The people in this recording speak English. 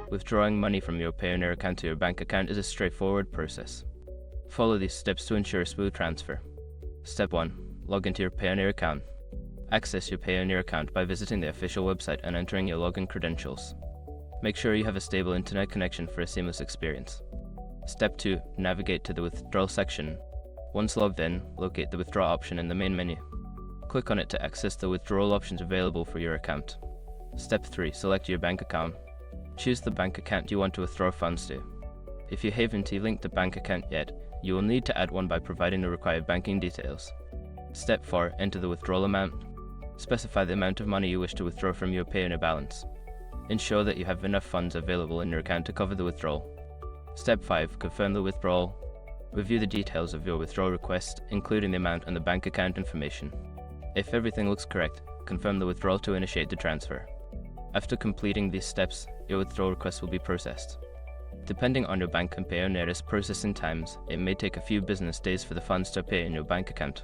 Withdrawing money from your Payoneer account to your bank account is a straightforward process. Follow these steps to ensure a smooth transfer. Step 1. Log into your Payoneer account. Access your Payoneer account by visiting the official website and entering your login credentials. Make sure you have a stable internet connection for a seamless experience. Step 2. Navigate to the withdrawal section. Once logged in, locate the withdraw option in the main menu. Click on it to access the withdrawal options available for your account. Step 3. Select your bank account. Choose the bank account you want to withdraw funds to. If you haven't linked the bank account yet, you will need to add one by providing the required banking details. Step 4. Enter the withdrawal amount. Specify the amount of money you wish to withdraw from your Payoneer balance. Ensure that you have enough funds available in your account to cover the withdrawal. Step 5. Confirm the withdrawal. Review the details of your withdrawal request, including the amount and the bank account information. If everything looks correct, confirm the withdrawal to initiate the transfer. After completing these steps, your withdrawal request will be processed. Depending on your bank and Payoneer's processing times, it may take a few business days for the funds to appear in your bank account.